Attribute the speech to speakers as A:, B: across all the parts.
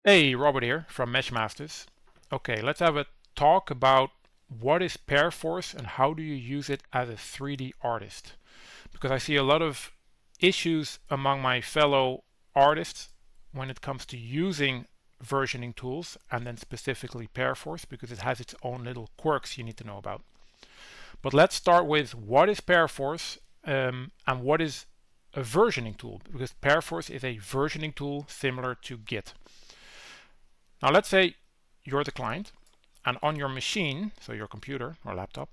A: Hey, Robert here from Meshmasters. Okay, let's have a talk about what is Perforce and how do you use it as a 3D artist. Because I see a lot of issues among my fellow artists when it comes to using versioning tools and then specifically Perforce because it has its own little quirks you need to know about. But let's start with what is Perforce and what is a versioning tool, because Perforce is a versioning tool similar to Git. Now let's say you're the client and on your machine, so your computer or laptop,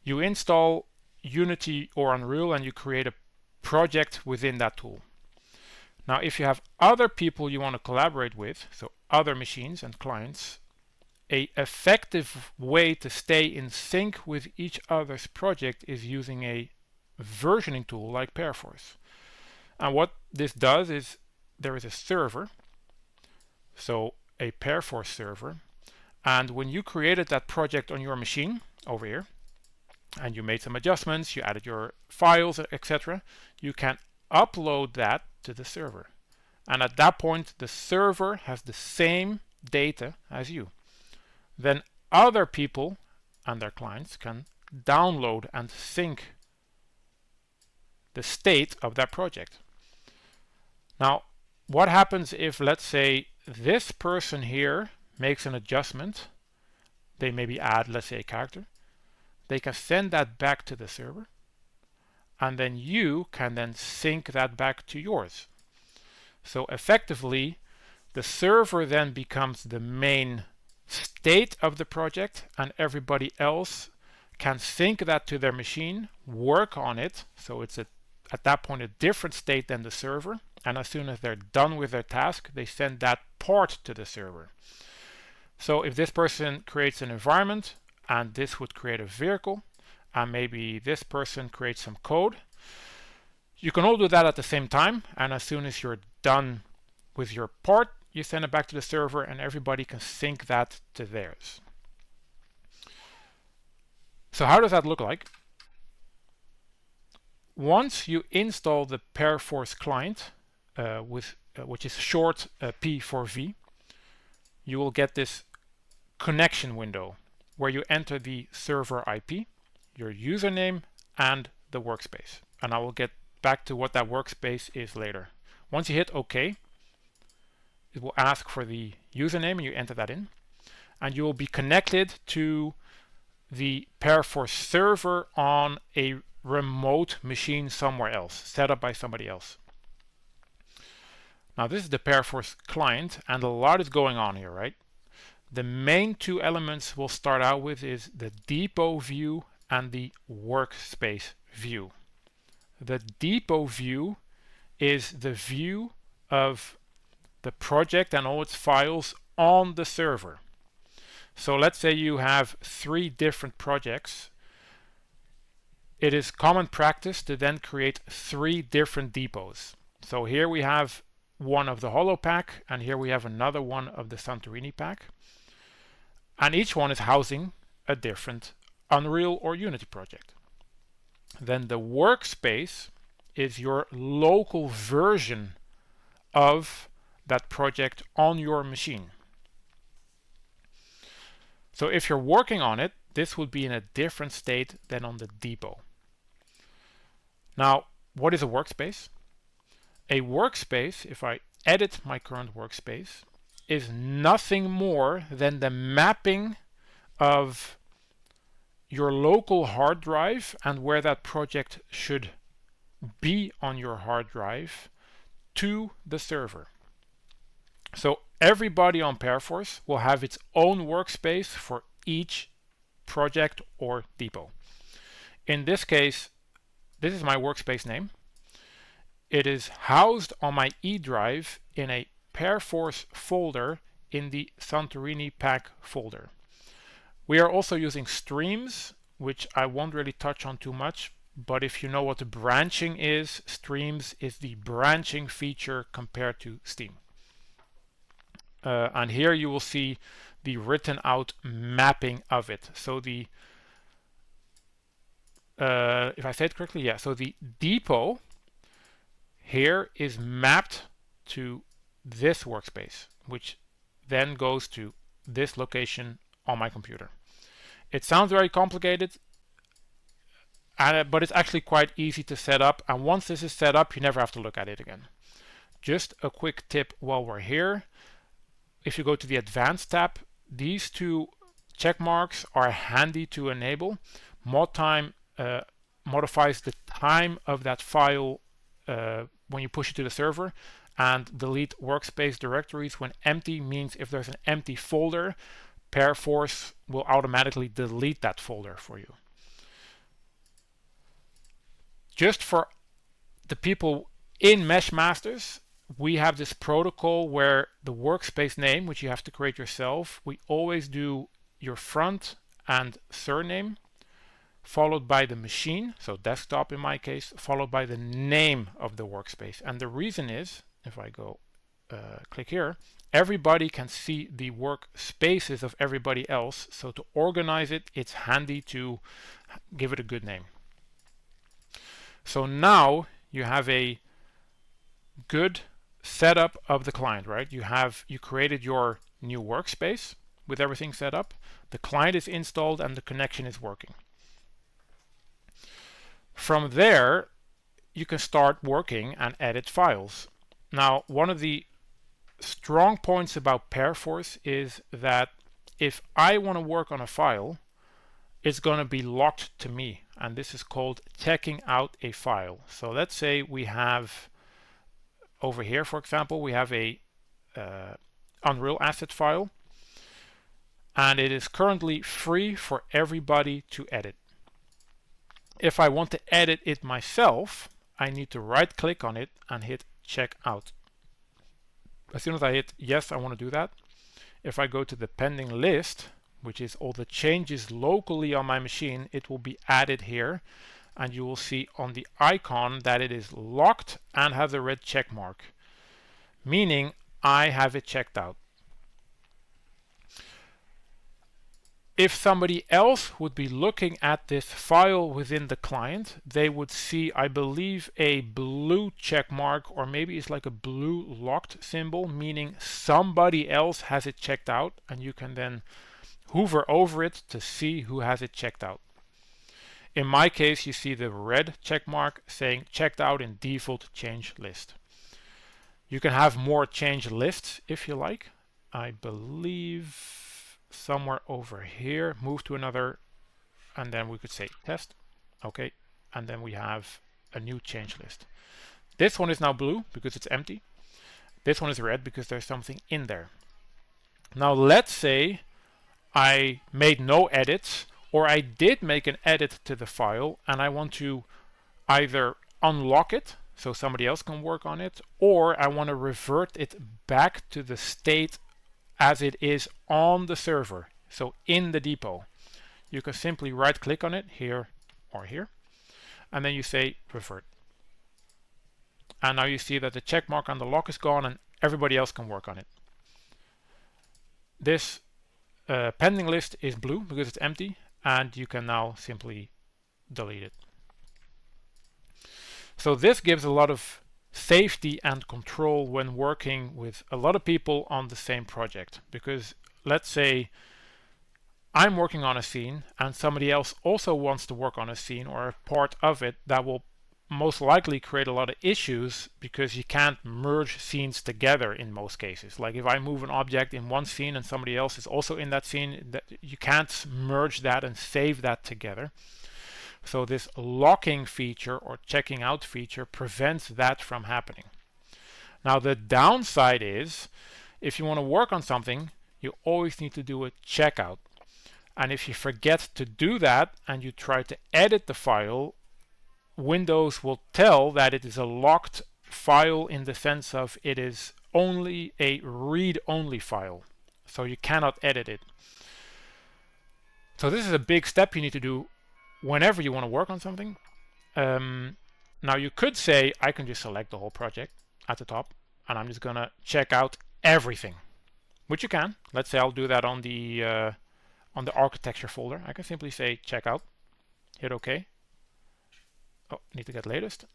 A: you install Unity or Unreal and you create a project within that tool. Now if you have other people you want to collaborate with, so other machines and clients, a effective way to stay in sync with each other's project is using a versioning tool like Perforce. And what this does is there is a server, so a Perforce server, and when you created that project on your machine over here and you made some adjustments, you added your files, etc., you can upload that to the server, and at that point the server has the same data as you. Then other people and their clients can download and sync the state of that project. Now what happens if, let's say, this person here makes an adjustment, they maybe add, let's say, a character, they can send that back to the server, and then you can then sync that back to yours. So effectively the server then becomes the main state of the project, and everybody else can sync that to their machine, work on it, so it's at that point a different state than the server, and as soon as they're done with their task they send that part to the server. So if this person creates an environment and this would create a vehicle, and maybe this person creates some code, you can all do that at the same time, and as soon as you're done with your part you send it back to the server and everybody can sync that to theirs. So how does that look like? Once you install the Perforce client, which is short P for V, you will get this connection window where you enter the server IP, your username, and the workspace. And I will get back to what that workspace is later. Once you hit OK, it will ask for the username and you enter that in, and you will be connected to the Perforce server on a remote machine somewhere else, set up by somebody else. Now this is the Perforce client and a lot is going on here, right? The main two elements we'll start out with is the depot view and the workspace view. The depot view is the view of the project and all its files on the server. So let's say you have 3 different projects. It is common practice to then create 3 different depots. So here we have one of the Holo pack, and here we have another one of the Santorini pack, and each one is housing a different Unreal or Unity project. Then the workspace is your local version of that project on your machine. So if you're working on it, this would be in a different state than on the depot. Now, what is a workspace? A workspace, if I edit my current workspace, is nothing more than the mapping of your local hard drive and where that project should be on your hard drive to the server. So everybody on Perforce will have its own workspace for each project or depot. In this case, this is my workspace name. It is housed on my E drive in a Perforce folder in the Santorini pack folder. We are also using streams, which I won't really touch on too much, but if you know what the branching is, streams is the branching feature compared to Steam. And here you will see the written out mapping of it. So the if I say it correctly, yeah, so the depot here is mapped to this workspace, which then goes to this location on my computer. It sounds very complicated, but it's actually quite easy to set up, and once this is set up, you never have to look at it again. Just a quick tip while we're here. If you go to the Advanced tab, these two check marks are handy to enable. Mod time modifies the time of that file when you push it to the server, and delete workspace directories when empty means if there's an empty folder, Perforce will automatically delete that folder for you. Just for the people in Mesh Masters, we have this protocol where the workspace name, which you have to create yourself, we always do your front and surname, followed by the machine, so desktop in my case, followed by the name of the workspace. And the reason is, if I go click here, everybody can see the workspaces of everybody else, so to organize it, it's handy to give it a good name. So now you have a good setup of the client, right? You created your new workspace with everything set up, the client is installed, and the connection is working. From there, you can start working and edit files. Now, one of the strong points about Perforce is that if I want to work on a file, it's going to be locked to me, and this is called checking out a file. So let's say we have over here, for example, we have a Unreal asset file, and it is currently free for everybody to edit. If I want to edit it myself, I need to right click on it and hit check out. As soon as I hit yes, I want to do that. If I go to the pending list, which is all the changes locally on my machine, it will be added here, and you will see on the icon that it is locked and has a red check mark, meaning I have it checked out. If somebody else would be looking at this file within the client, they would see, I believe, a blue check mark, or maybe it's like a blue locked symbol, meaning somebody else has it checked out, and you can then hover over it to see who has it checked out. In my case, you see the red check mark saying checked out in default change list. You can have more change lists if you like. I believe somewhere over here, move to another, and then we could say test. Okay, and then we have a new change list. This one is now blue because it's empty. This one is red because there's something in there. Now let's say I made no edits, or I did make an edit to the file and I want to either unlock it so somebody else can work on it, or I want to revert it back to the state as it is on the server, so in the depot. You can simply right click on it here or here, and then you say revert. And now you see that the check mark on the lock is gone and everybody else can work on it. This pending list is blue because it's empty, and you can now simply delete it. So this gives a lot of safety and control when working with a lot of people on the same project, because let's say I'm working on a scene and somebody else also wants to work on a scene or a part of it, that will most likely create a lot of issues because you can't merge scenes together in most cases. Like if I move an object in one scene and somebody else is also in that scene, you can't merge that and save that together. So this locking feature or checking out feature prevents that from happening. Now the downside is, if you want to work on something, you always need to do a checkout. And if you forget to do that and you try to edit the file, Windows will tell that it is a locked file in the sense of it is only a read-only file. So you cannot edit it. So this is a big step you need to do whenever you want to work on something. Now you could say I can just select the whole project at the top and I'm just gonna check out everything, which you can. Let's say I'll do that on the architecture folder. I can simply say check out, hit OK. Oh, need to get latest.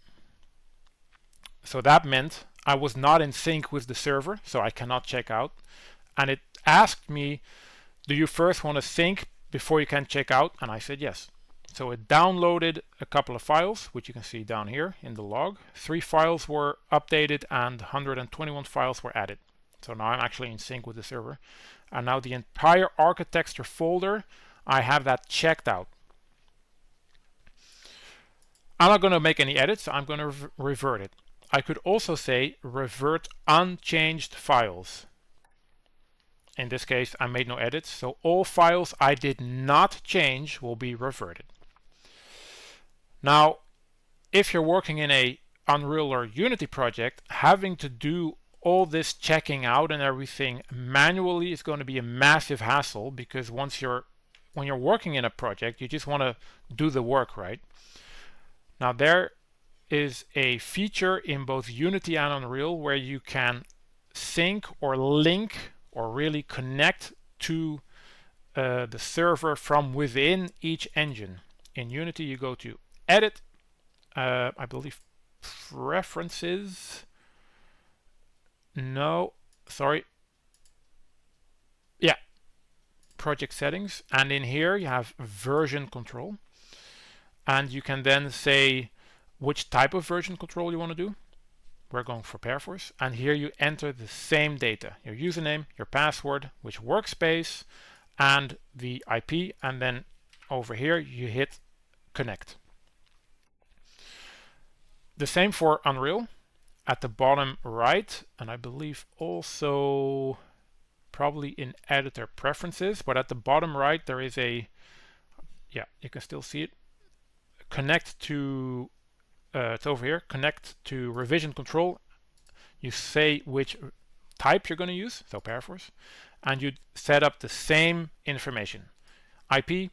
A: So that meant I was not in sync with the server, so I cannot check out. And it asked me, do you first want to sync before you can check out? And I said yes. So it downloaded a couple of files, which you can see down here in the log. 3 files were updated and 121 files were added. So now I'm actually in sync with the server. And now the entire architecture folder, I have that checked out. I'm not going to make any edits, so I'm going to revert it. I could also say revert unchanged files. In this case, I made no edits, so all files I did not change will be reverted. Now, if you're working in a Unreal or Unity project, having to do all this checking out and everything manually is going to be a massive hassle, because when you're working in a project, you just want to do the work, right? Now there is a feature in both Unity and Unreal where you can sync or link or really connect to the server from within each engine. In Unity you go to Edit, I believe Preferences, no, sorry, yeah, Project Settings, and in here you have Version Control, and you can then say which type of version control you want to do. We're going for Perforce, and here you enter the same data, your username, your password, which workspace, and the IP, and then over here you hit connect. The same for Unreal. At the bottom right, and I believe also probably in editor preferences, but at the bottom right there is a, yeah, you can still see it, connect to, it's over here, connect to revision control. You say which type you're going to use, so Perforce, and you set up the same information, IP,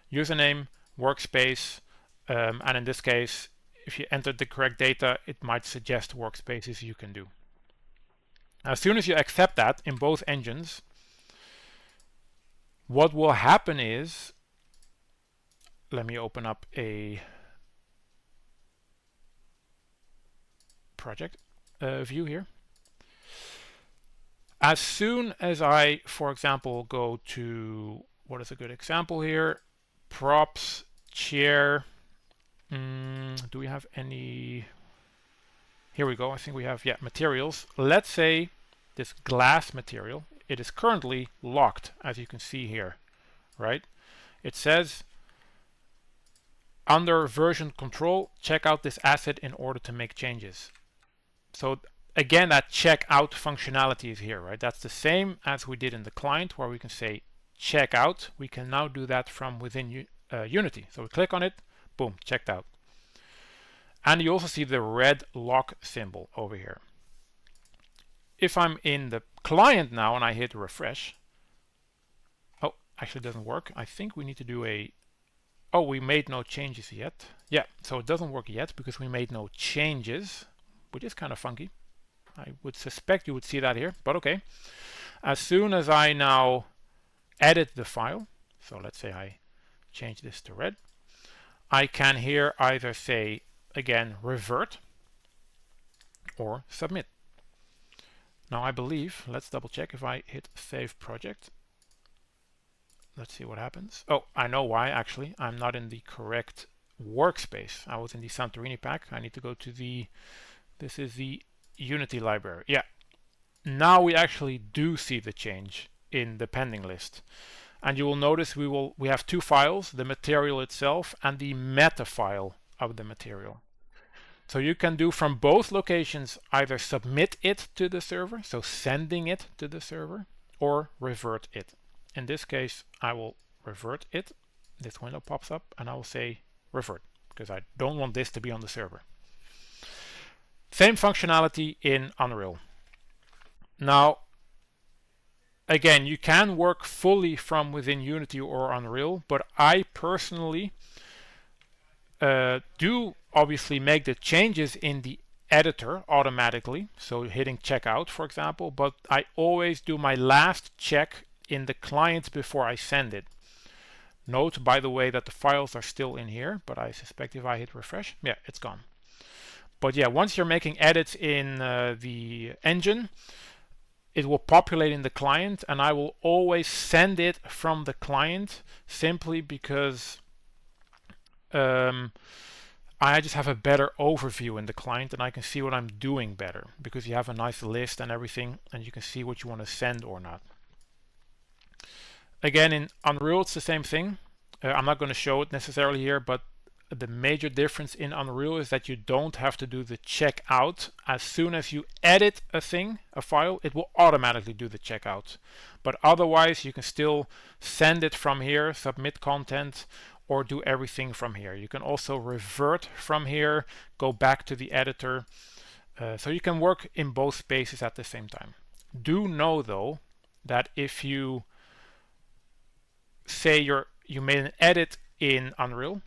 A: username, workspace, and in this case, if you entered the correct data, it might suggest workspaces you can do. As soon as you accept that in both engines, what will happen is, let me open up a project view here. As soon as I, for example, go to, what is a good example here? Props, chair. Do we have any? Here we go. I think we have, yeah, materials. Let's say this glass material, it is currently locked, as you can see here, right? It says under version control, check out this asset in order to make changes. So again, that check out functionality is here, right? That's the same as we did in the client, where we can say check out. We can now do that from within Unity. So we click on it, boom, checked out. And you also see the red lock symbol over here. If I'm in the client now and I hit refresh, oh, actually it doesn't work. I think we need to do a, oh, we made no changes yet. Yeah, so it doesn't work yet because we made no changes, which is kind of funky. I would suspect you would see that here, but okay. As soon as I now edit the file, so let's say I change this to red, I can here either say, again, revert or submit. Now I believe, let's double check if I hit save project. Let's see what happens. Oh, I know why actually. I'm not in the correct workspace. I was in the Santorini pack. I need to go to the, this is the Unity library. Yeah. Now we actually do see the change in the pending list. And you will notice we have 2 files, the material itself and the meta file of the material. So you can do from both locations either submit it to the server, so sending it to the server, or revert it. In this case, I will revert it. This window pops up and I will say revert because I don't want this to be on the server. Same functionality in Unreal. Now, again, you can work fully from within Unity or Unreal, but I personally do obviously make the changes in the editor automatically, so hitting checkout, for example, but I always do my last check in the client before I send it. Note, by the way, that the files are still in here, but I suspect if I hit refresh, yeah, it's gone. But yeah, once you're making edits in the engine, it will populate in the client, and I will always send it from the client simply because I just have a better overview in the client and I can see what I'm doing better because you have a nice list and everything and you can see what you want to send or not. Again, in Unreal, it's the same thing. I'm not going to show it necessarily here, but the major difference in Unreal is that you don't have to do the checkout. As soon as you edit a thing, a file, it will automatically do the checkout. But otherwise, you can still send it from here, submit content, or do everything from here. You can also revert from here, go back to the editor. So you can work in both spaces at the same time. Do know though that if you say you made an edit in Unreal,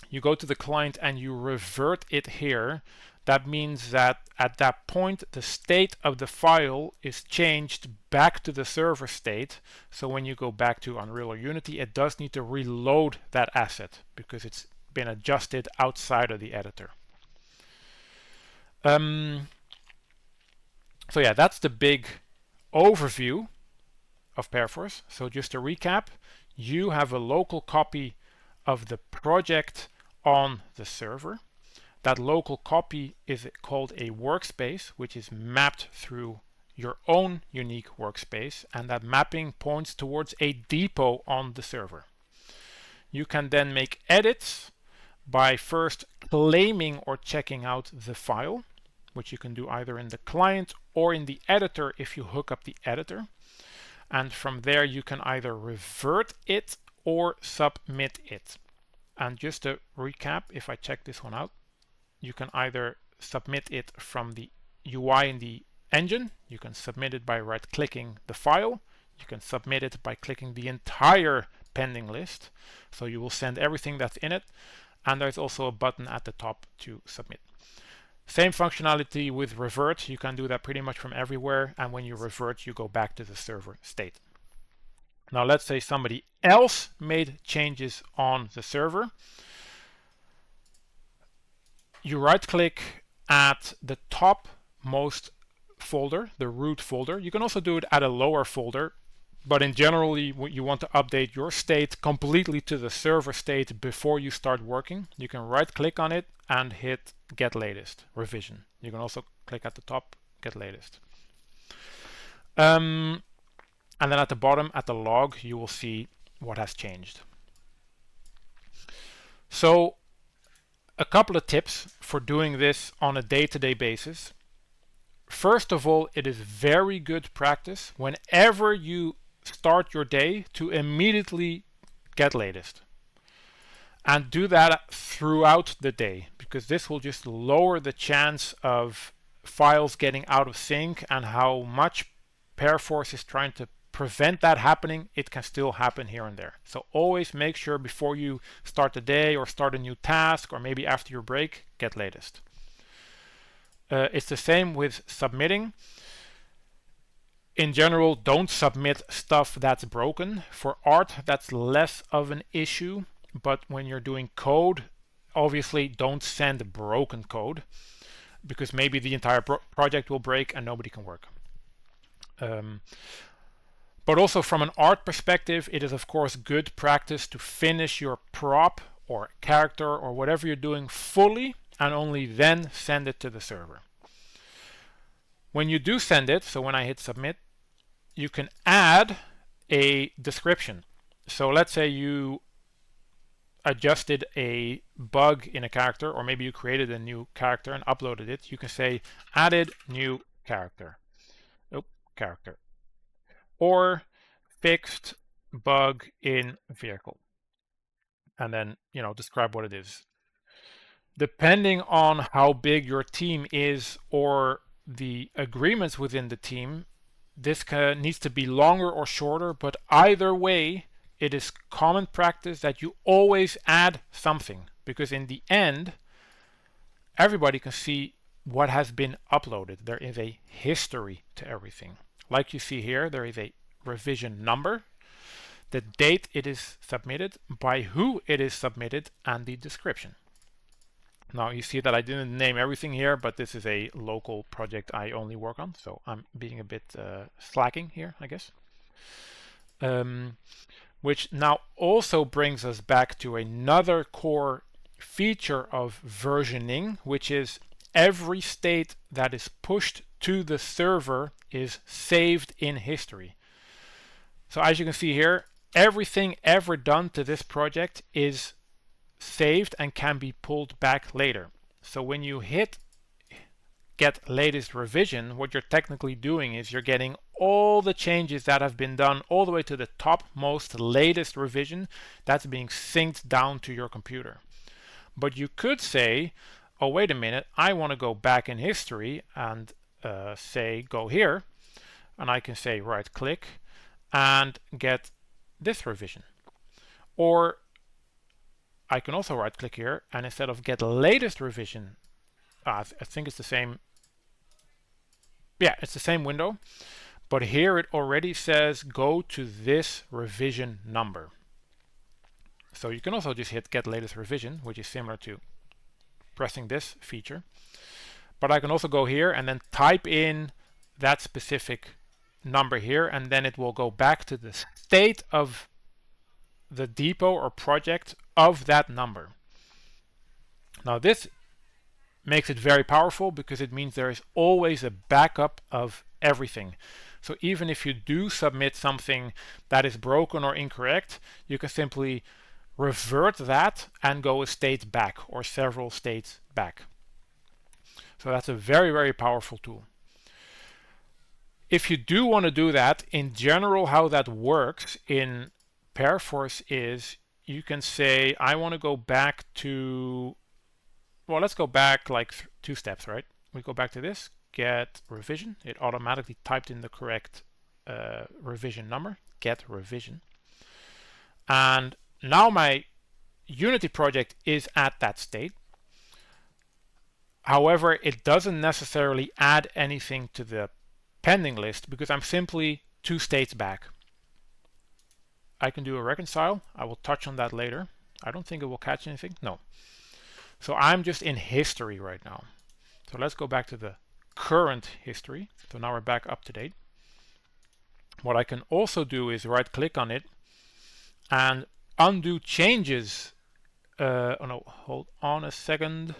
A: you go to the client and you revert it here, that means that at that point the state of the file is changed back to the server state. So when you go back to Unreal or Unity, it does need to reload that asset because it's been adjusted outside of the editor. So yeah, that's the big overview of Perforce. So just to recap, you have a local copy of the project on the server. That local copy is called a workspace, which is mapped through your own unique workspace, and that mapping points towards a depot on the server. You can then make edits by first claiming or checking out the file, which you can do either in the client or in the editor if you hook up the editor. And from there you can either revert it or submit it. And just to recap, if I check this one out, you can either submit it from the UI in the engine, you can submit it by right-clicking the file, you can submit it by clicking the entire pending list, so you will send everything that's in it, and there's also a button at the top to submit. Same functionality with revert, you can do that pretty much from everywhere, and when you revert you go back to the server state. Now let's say somebody else made changes on the server. You right-click at the topmost folder, the root folder. You can also do it at a lower folder, but in general you want to update your state completely to the server state before you start working. You can right-click on it and hit Get Latest, Revision. You can also click at the top, Get Latest. And then at the bottom, at the log, you will see what has changed. So a couple of tips for doing this on a day-to-day basis. First of all, it is very good practice whenever you start your day to immediately get latest. And do that throughout the day, because this will just lower the chance of files getting out of sync, and how much Perforce is trying to prevent that happening, it can still happen here and there. So always make sure before you start the day or start a new task, or maybe after your break, get latest. It's the same with submitting. In general, don't submit stuff that's broken. For art, that's less of an issue, but when you're doing code, obviously don't send broken code, because maybe the entire project will break and nobody can work. But also from an art perspective, it is of course good practice to finish your prop or character or whatever you're doing fully, and only then send it to the server. When you do send it, so when I hit submit, you can add a description. So let's say you adjusted a bug in a character, or maybe you created a new character and uploaded it. You can say added new character. Character. Or fixed bug in vehicle. And then, describe what it is. Depending on how big your team is or the agreements within the team, this needs to be longer or shorter, but either way, it is common practice that you always add something, because in the end, everybody can see what has been uploaded. There is a history to everything. Like you see here, there is a revision number, the date it is submitted, by who it is submitted, and the description. Now you see that I didn't name everything here, but this is a local project I only work on, so I'm being a bit slacking here, I guess. Which now also brings us back to another core feature of versioning, which is every state that is pushed to the server is saved in history. So as you can see here, everything ever done to this project is saved and can be pulled back later. So when you hit get latest revision, what you're technically doing is you're getting all the changes that have been done all the way to the topmost latest revision that's being synced down to your computer. But you could say, oh, wait a minute, I want to go back in history and say go here, and I can say right click and get this revision. Or I can also right click here, and instead of get latest revision, I think it's the same. Yeah, it's the same window, but here it already says go to this revision number. So you can also just hit get latest revision, which is similar to pressing this feature. But I can also go here and then type in that specific number here, and then it will go back to the state of the depot or project of that number. Now this makes it very powerful because it means there is always a backup of everything. So even if you do submit something that is broken or incorrect, you can simply revert that and go a state back or several states back. So that's a very, very powerful tool. If you do want to do that, in general, how that works in Perforce is you can say, I want to go back to, well, let's go back like 2 steps, right? We go back to this, get revision. It automatically typed in the correct revision number, get revision. And now my Unity project is at that state. However, it doesn't necessarily add anything to the pending list because I'm simply 2 states back. I can do a reconcile. I will touch on that later. I don't think it will catch anything. No. So I'm just in history right now. So let's go back to the current history. So now we're back up to date. What I can also do is right click on it and undo changes. Oh no, hold on a second.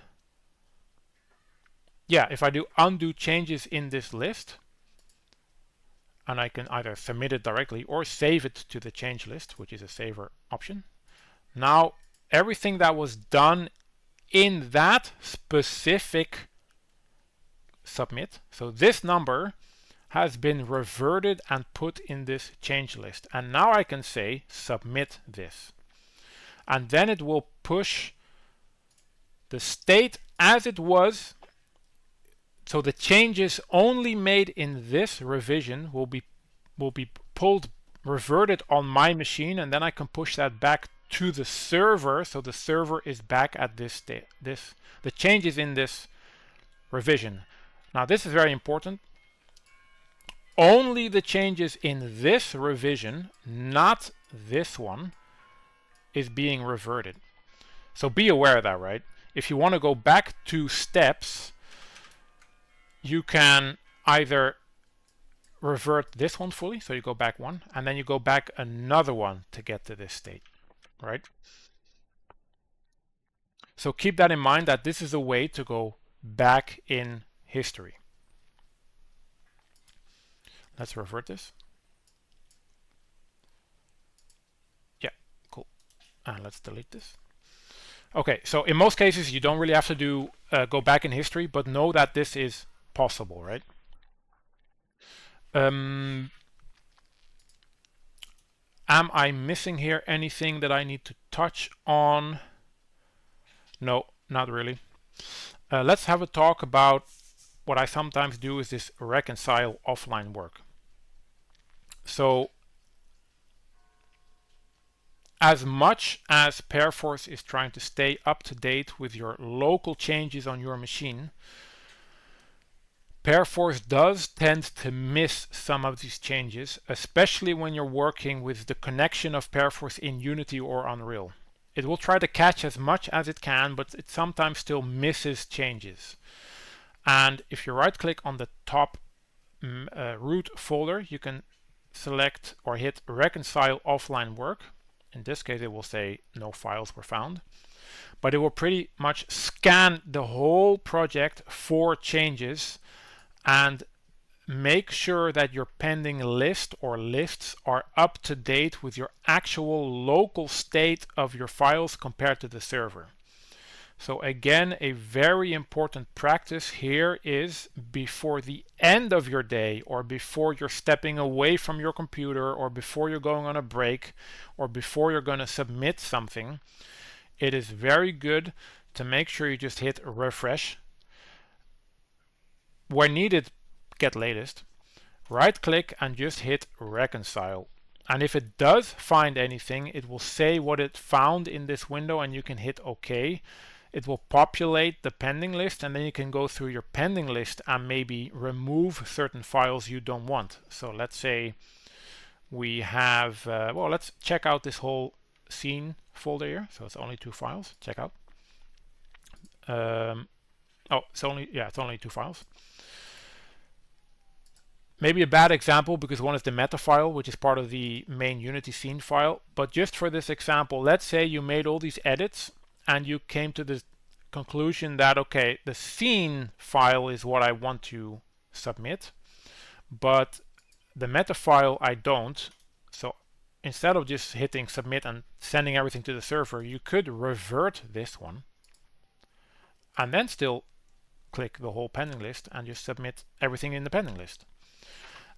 A: Yeah, if I do undo changes in this list, and I can either submit it directly or save it to the change list, which is a saver option. Now everything that was done in that specific submit, so this number has been reverted and put in this change list, and now I can say submit this, and then it will push the state as it was. So the changes only made in this revision will be pulled, reverted on my machine, and then I can push that back to the server, so the server is back at this state. The changes in this revision. Now this is very important. Only the changes in this revision, not this one, is being reverted. So be aware of that, right? If you want to go back 2 steps, you can either revert this one fully, so you go back 1, and then you go back another one to get to this state, right? So keep that in mind, that this is a way to go back in history. Let's revert this. Yeah, cool. And let's delete this. Okay, so in most cases you don't really have to do go back in history, but know that this is possible, right? Am I missing here anything that I need to touch on? No, not really. Let's have a talk about what I sometimes do is this reconcile offline work. So as much as Perforce is trying to stay up to date with your local changes on your machine, Perforce does tend to miss some of these changes, especially when you're working with the connection of Perforce in Unity or Unreal. It will try to catch as much as it can, but it sometimes still misses changes. And if you right click on the top root folder, you can select or hit reconcile offline work. In this case, it will say no files were found, but it will pretty much scan the whole project for changes and make sure that your pending list or lists are up to date with your actual local state of your files compared to the server. So again, a very important practice here is before the end of your day, or before you're stepping away from your computer, or before you're going on a break, or before you're going to submit something, it is very good to make sure you just hit refresh. Where needed, get latest. Right click and just hit reconcile. And if it does find anything, it will say what it found in this window and you can hit OK. It will populate the pending list, and then you can go through your pending list and maybe remove certain files you don't want. So let's say we have, well, let's check out this whole scene folder here. So it's only 2 files. Check out. Oh, it's only 2 files. Maybe a bad example because one is the meta file, which is part of the main Unity scene file. But just for this example, let's say you made all these edits and you came to the conclusion that, okay, the scene file is what I want to submit, but the meta file I don't. So instead of just hitting submit and sending everything to the server, you could revert this one and then still click the whole pending list and just submit everything in the pending list.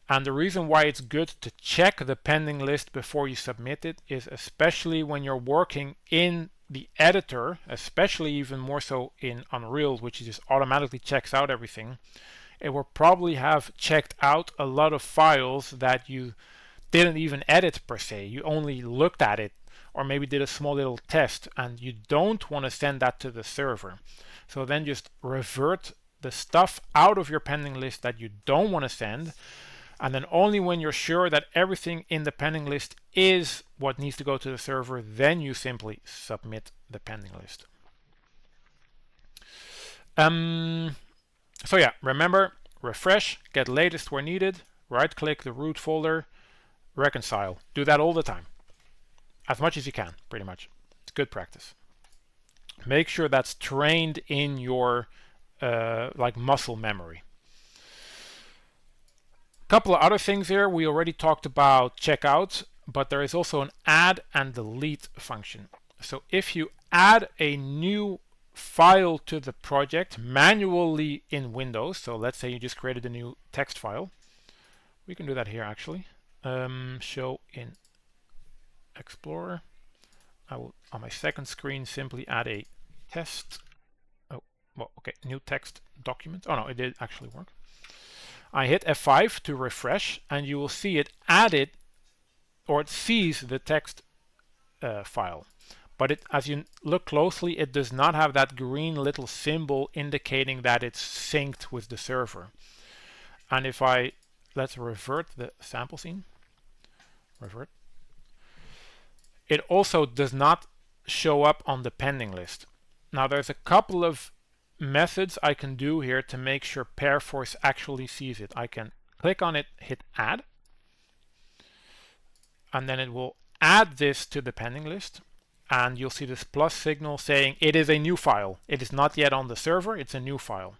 A: And the reason why it's good to check the pending list before you submit it is especially when you're working in the editor, especially even more so in Unreal, which just automatically checks out everything. It will probably have checked out a lot of files that you didn't even edit per se. You only looked at it or maybe did a small little test, and you don't want to send that to the server. So then just revert the stuff out of your pending list that you don't want to send. And then only when you're sure that everything in the pending list is what needs to go to the server, then you simply submit the pending list. So yeah, remember, refresh, get latest where needed, right click the root folder, reconcile. Do that all the time. As much as you can, pretty much. It's good practice. Make sure that's trained in your like muscle memory. Couple of other things here. We already talked about checkout, but there is also an add and delete function. So if you add a new file to the project manually in Windows, so let's say you just created a new text file, we can do that here actually. Show in Explorer. I will on my second screen simply add a test. Oh, well, okay, new text document. Oh no, it did actually work. I hit F5 to refresh, and you will see it added, or it sees the text file. But as you look closely, it does not have that green little symbol indicating that it's synced with the server. And if let's revert the sample scene. Revert. It also does not show up on the pending list. Now there's a couple of methods I can do here to make sure Perforce actually sees it. I can click on it, hit add, and then it will add this to the pending list, and you'll see this plus signal saying it is a new file. It is not yet on the server, it's a new file.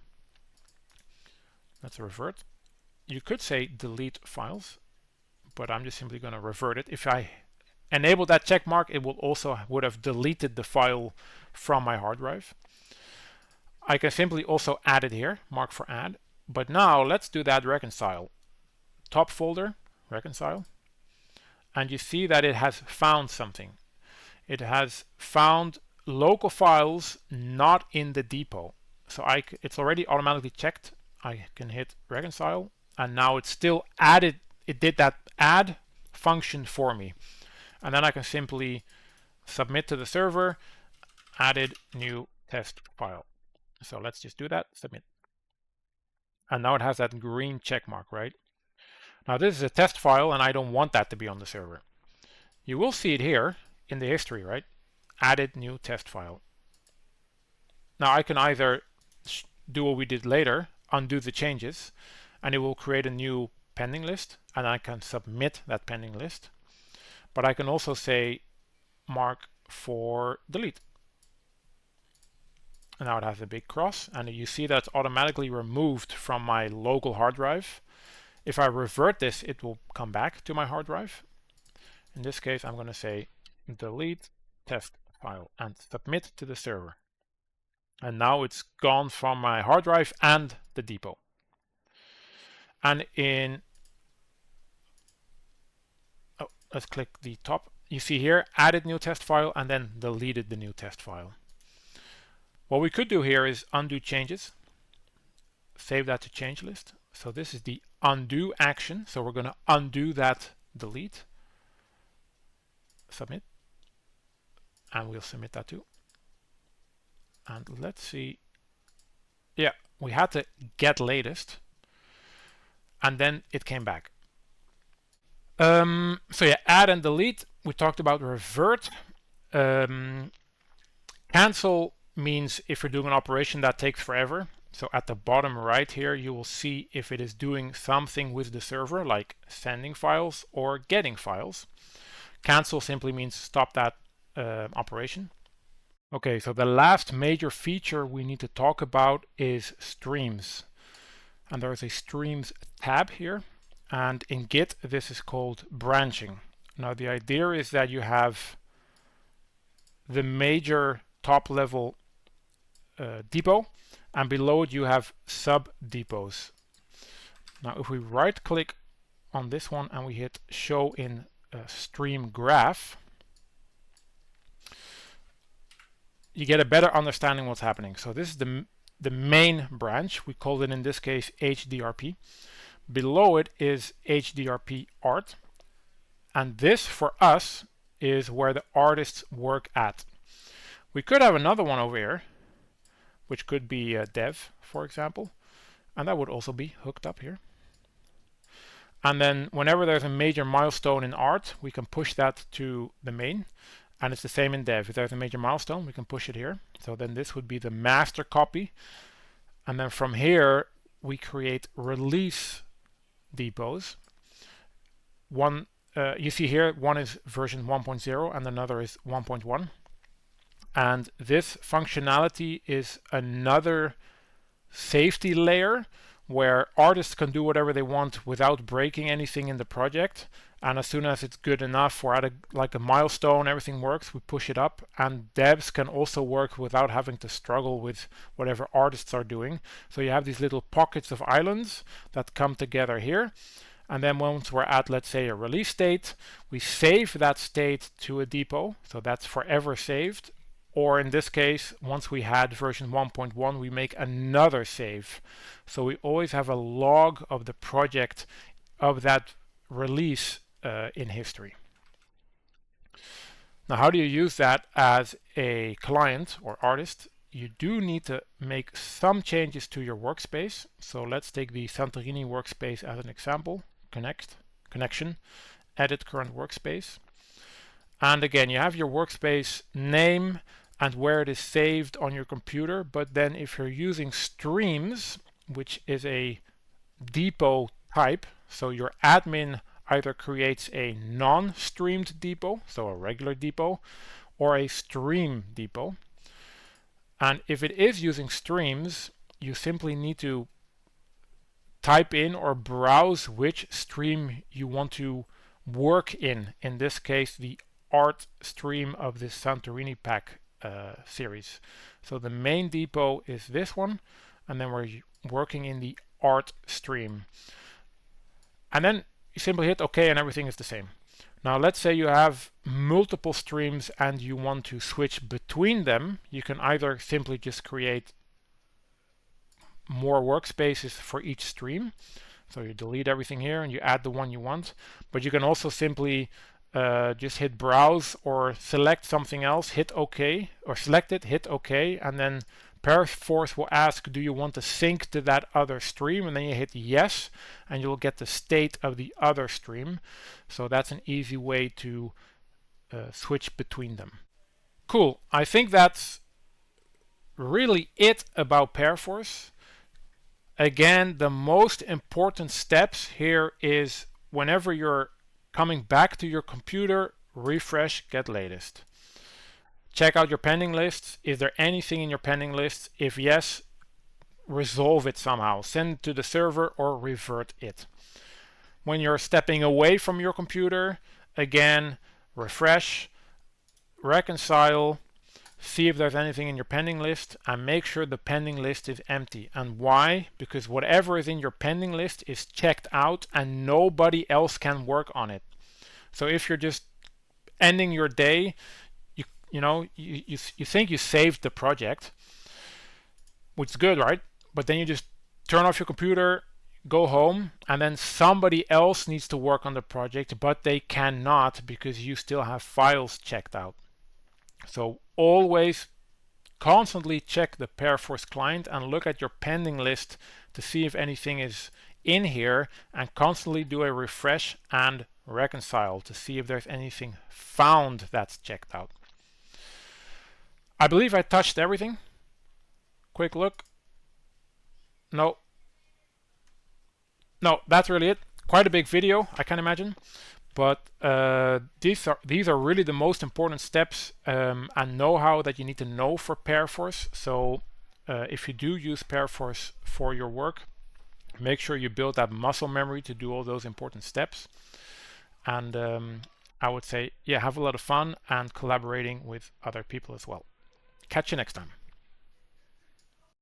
A: Let's revert. You could say delete files, but I'm just simply going to revert it. If I enable that check mark, it would have deleted the file from my hard drive. I can simply also add it here, mark for add. But now let's do that reconcile. Top folder, reconcile. And you see that it has found something. It has found local files not in the depot. So it's already automatically checked. I can hit reconcile, and now it's still added. It did that add function for me. And then I can simply submit to the server, added new test file. So let's just do that, submit. And now it has that green check mark, right? Now this is a test file and I don't want that to be on the server. You will see it here in the history, right? added new test file. Now I can either do what we did later, undo the changes, and it will create a new pending list, and I can submit that pending list. But I can also say mark for delete. And now it has a big cross, and you see that's automatically removed from my local hard drive. If I revert this, it will come back to my hard drive. In this case, I'm going to say delete test file and submit to the server. And now it's gone from my hard drive and the depot. And let's click the top. You see here, added new test file and then deleted the new test file. What we could do here is undo changes, save that to change list. So this is the undo action. So we're going to undo that delete, submit, and we'll submit that too. And let's see. Yeah, we had to get latest, and then it came back. So yeah, add and delete. We talked about revert. Cancel means if you're doing an operation that takes forever. So at the bottom right here, you will see if it is doing something with the server, like sending files or getting files. Cancel simply means stop that operation. Okay, so the last major feature we need to talk about is streams. And there's a streams tab here. And in Git, this is called branching. Now the idea is that you have the major top level depot, and below it you have sub depots. Now if we right click on this one and we hit show in stream graph, you get a better understanding what's happening. So this is the main branch. We call it in this case HDRP. Below it is HDRP art, and this for us is where the artists work at. We could have another one over here, which could be dev, for example, and that would also be hooked up here. And then whenever there's a major milestone in art, we can push that to the main, and it's the same in dev. If there's a major milestone, we can push it here. So then this would be the master copy, and then from here we create release depots. One you see here, one is version 1.0 and another is 1.1. And this functionality is another safety layer where artists can do whatever they want without breaking anything in the project. And as soon as it's good enough, or at like a milestone, everything works, we push it up. And devs can also work without having to struggle with whatever artists are doing. So you have these little pockets of islands that come together here. And then once we're at, let's say, a release state, we save that state to a depot. So that's forever saved. Or in this case, once we had version 1.1, we make another save. So we always have a log of the project of that release in history. Now, how do you use that as a client or artist? You do need to make some changes to your workspace. So let's take the Santorini workspace as an example. Connection, edit current workspace. And again, you have your workspace name and where it is saved on your computer. But then if you're using streams, which is a depot type, so your admin either creates a non-streamed depot, so a regular depot, or a stream depot. And if it is using streams, you simply need to type in or browse which stream you want to work in this case, the art stream of this Santorini pack series. So the main depot is this one, and then we're working in the art stream. And then you simply hit OK and everything is the same. Now let's say you have multiple streams and you want to switch between them. You can either simply just create more workspaces for each stream. So you delete everything here and you add the one you want. But you can also simply just hit browse or select something else, hit OK, or select it, hit OK, and then Perforce will ask, do you want to sync to that other stream? And then you hit yes, and you'll get the state of the other stream. So that's an easy way to switch between them. Cool. I think that's really it about Perforce. Again, the most important steps here is whenever you're coming back to your computer, refresh, get latest. Check out your pending lists. Is there anything in your pending lists? If yes, resolve it somehow. Send it to the server or revert it. When you're stepping away from your computer, again, refresh, reconcile, see if there's anything in your pending list, and make sure the pending list is empty. And why? Because whatever is in your pending list is checked out and nobody else can work on it. So if you're just ending your day, you think you saved the project, which is good, right? But then you just turn off your computer, go home, and then somebody else needs to work on the project, but they cannot because you still have files checked out. So always constantly check the Perforce client and look at your pending list to see if anything is in here, and constantly do a refresh and reconcile to see if there's anything found that's checked out. I believe I touched everything. Quick look. No, that's really it. Quite a big video, I can imagine. But these are really the most important steps and know-how that you need to know for Perforce. So if you do use Perforce for your work, make sure you build that muscle memory to do all those important steps. And I would say, yeah, have a lot of fun and collaborating with other people as well. Catch you next time.